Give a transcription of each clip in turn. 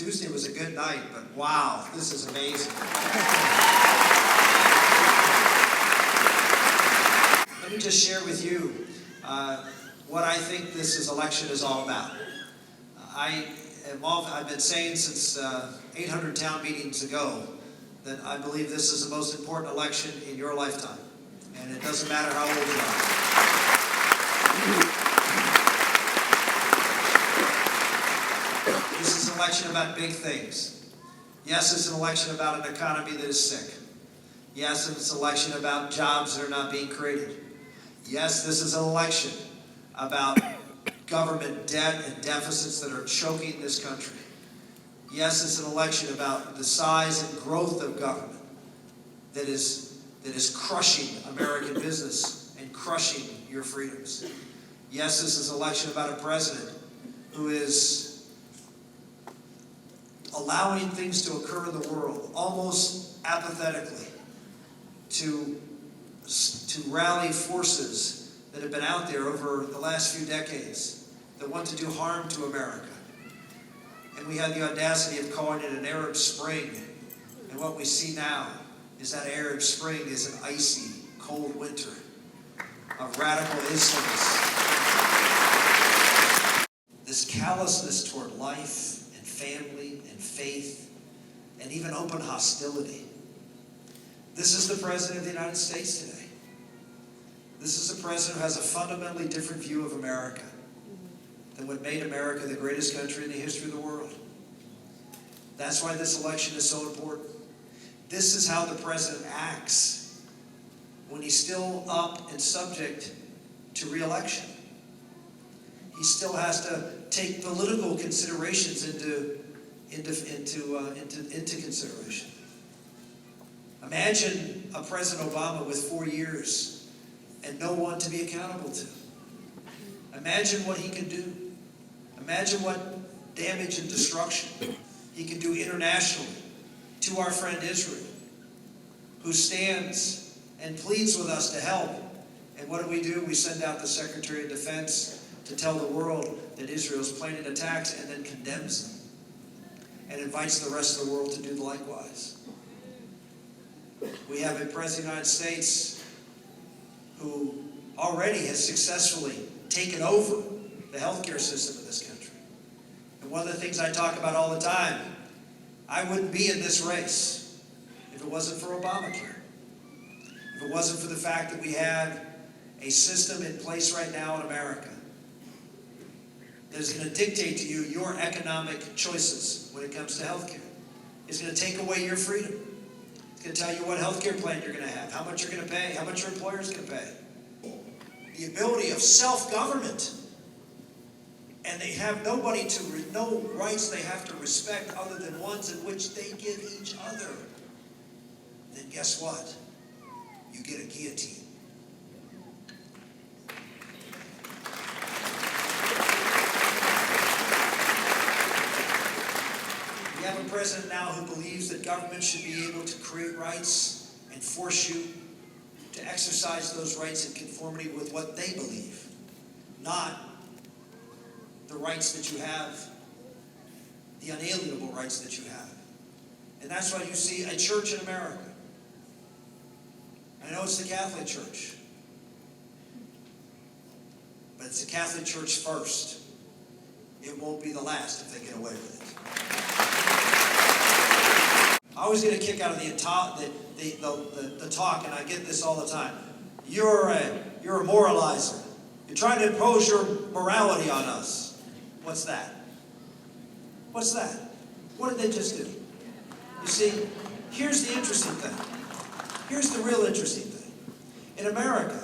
Tuesday was a good night, but wow, this is amazing. Let me just share with you what I think this election is all about. I've been saying since 800 town meetings ago that I believe this is the most important election in your lifetime. And it doesn't matter how old you are. This is an election about big things. Yes, it's an election about an economy that is sick. Yes, it's an election about jobs that are not being created. Yes, this is an election about government debt and deficits that are choking this country. Yes, it's an election about the size and growth of government that is crushing American business and crushing your freedoms. Yes, this is an election about a president who is allowing things to occur in the world almost apathetically to rally forces that have been out there over the last few decades that want to do harm to America. And we had the audacity of calling it an Arab Spring. And what we see now is that Arab Spring is an icy, cold winter of radical Islamists. This callousness toward life and family and faith and even open hostility. This is the President of the United States today. This is a president who has a fundamentally different view of America than what made America the greatest country in the history of the world. That's why this election is so important. This is how the president acts when he's still up and subject to re-election. He still has to take political considerations into consideration. Imagine a President Obama with 4 years and no one to be accountable to. Imagine what he could do. Imagine what damage and destruction he can do internationally to our friend Israel, who stands and pleads with us to help. And what do? We send out the Secretary of Defense to tell the world that Israel is planning attacks and then condemns them and invites the rest of the world to do likewise. We have a President of the United States who already has successfully taken over the healthcare system of this country. And one of the things I talk about all the time, I wouldn't be in this race if it wasn't for Obamacare. If it wasn't for the fact that we have a system in place right now in America that is going to dictate to you your economic choices when it comes to healthcare. It's going to take away your freedom. It's going to tell you what healthcare plan you're going to have, how much you're going to pay, how much your employer is going to pay. The ability of self-government. And they have no rights they have to respect other than ones in which they give each other. Then guess what? You get a guillotine. We have a president now who believes that government should be able to create rights and force you to exercise those rights in conformity with what they believe, not the rights that you have, the unalienable rights that you have. And that's why you see a church in America. I know it's the Catholic Church, but it's the Catholic Church first. It won't be the last if they get away with it. I always get a kick out of the talk, and I get this all the time. You're a moralizer. You're trying to impose your morality on us. What's that? What's that? What did they just do? You see, here's the interesting thing. Here's the real interesting thing. In America,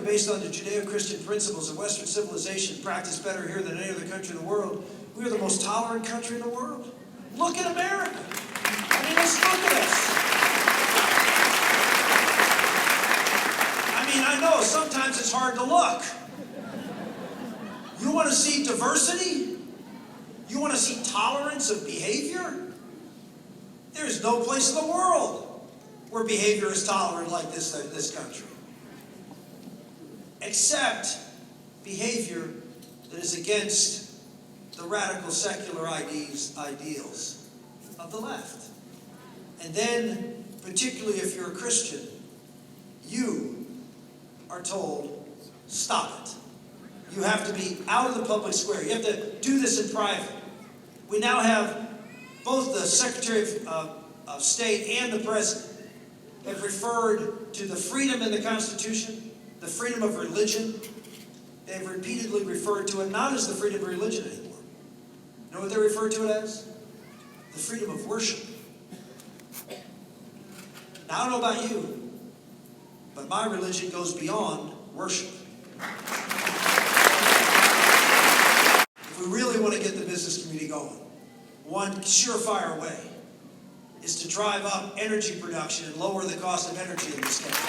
based on the Judeo-Christian principles of Western civilization, practiced better here than any other country in the world, we are the most tolerant country in the world. Look at America. I mean, let's look at us. I mean, I know sometimes it's hard to look. You want to see diversity? You want to see tolerance of behavior? There's no place in the world where behavior is tolerant like this country. Except behavior that is against the radical secular ideals of the left. And then, particularly if you're a Christian, you are told, stop it. You have to be out of the public square. You have to do this in private. We now have both the Secretary of State and the President have referred to the freedom in the Constitution, the freedom of religion. They've repeatedly referred to it not as the freedom of religion anymore. You know what they refer to it as? The freedom of worship. Now, I don't know about you, but my religion goes beyond worship. If we really want to get the business community going, one surefire way is to drive up energy production and lower the cost of energy in this country.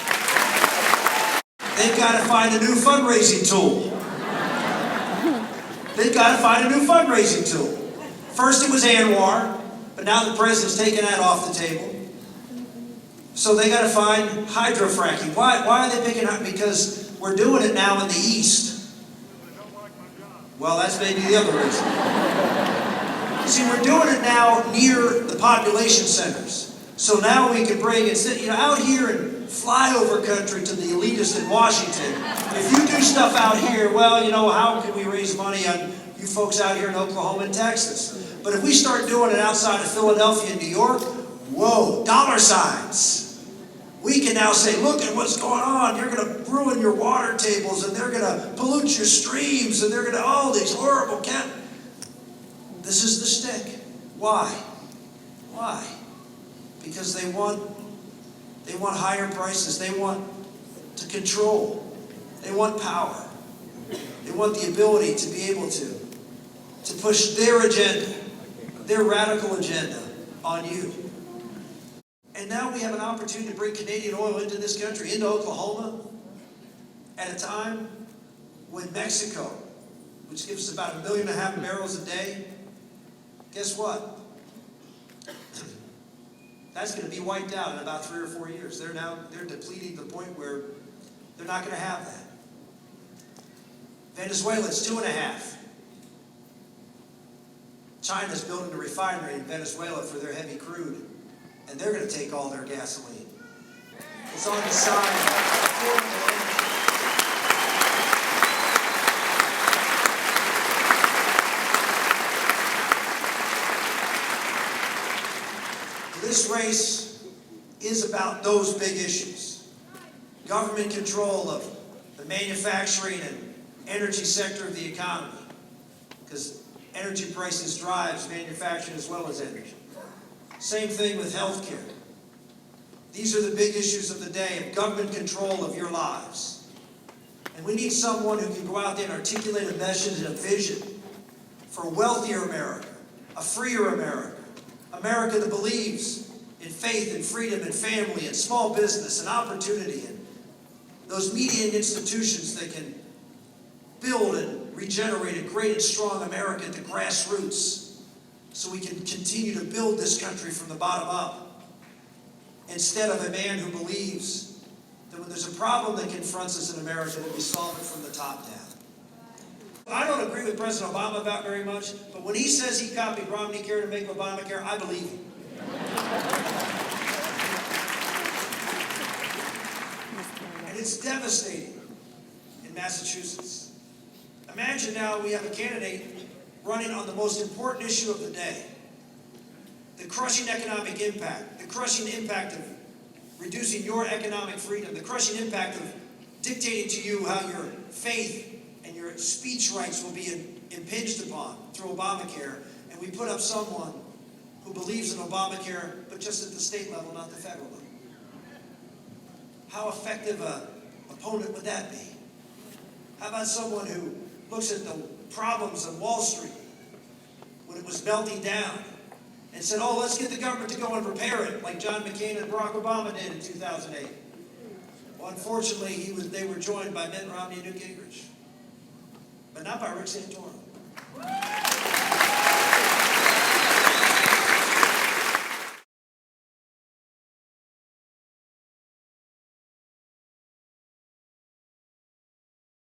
They've got to find a new fundraising tool. They've got to find a new fundraising tool. First it was Anwar, but now the president's taken that off the table. So they got to find hydrofracking. Why are they picking up? Because we're doing it now in the East. Well, that's maybe the other reason. See, we're doing it now near the population centers. So now we can bring it, out here in flyover country to the elitists in Washington. If you do stuff out here, well, how can we raise money on you folks out here in Oklahoma and Texas? But if we start doing it outside of Philadelphia and New York, whoa, dollar signs. We can now say, look at what's going on. You're going to ruin your water tables, and they're going to pollute your streams, and they're going to, all these horrible This is the stick. Why? Why? Because they want higher prices. They want to control. They want power. They want the ability to be able to push their agenda, their radical agenda on you. And now we have an opportunity to bring Canadian oil into this country, into Oklahoma, at a time when Mexico, which gives us about 1.5 million barrels a day, guess what? That's going to be wiped out in about 3 or 4 years. They're depleting to the point where they're not going to have that. Venezuela, it's 2.5. China's building a refinery in Venezuela for their heavy crude, and they're going to take all their gasoline. It's on the side. This race is about those big issues. Government control of the manufacturing and energy sector of the economy, because energy prices drives manufacturing as well as energy. Same thing with health care. These are the big issues of the day, of government control of your lives. And we need someone who can go out there and articulate a message and a vision for a wealthier America, a freer America, America that believes in faith and freedom and family and small business and opportunity and those media and institutions that can build and regenerate a great and strong America at the grassroots so we can continue to build this country from the bottom up, instead of a man who believes that when there's a problem that confronts us in America, that we solve it from the top down. I don't agree with President Obama about very much, but when he says he copied Romneycare to make Obamacare, I believe him. And it's devastating in Massachusetts. Imagine now we have a candidate running on the most important issue of the day, the crushing economic impact, the crushing impact of reducing your economic freedom, the crushing impact of dictating to you how your faith and your speech rights will be impinged upon through Obamacare, and we put up someone who believes in Obamacare, but just at the state level, not the federal level. How effective an opponent would that be? How about someone who looks at the problems on Wall Street when it was melting down and said, oh, let's get the government to go and repair it, like John McCain and Barack Obama did in 2008. Well, unfortunately, they were joined by Mitt Romney and Newt Gingrich, but not by Rick Santorum.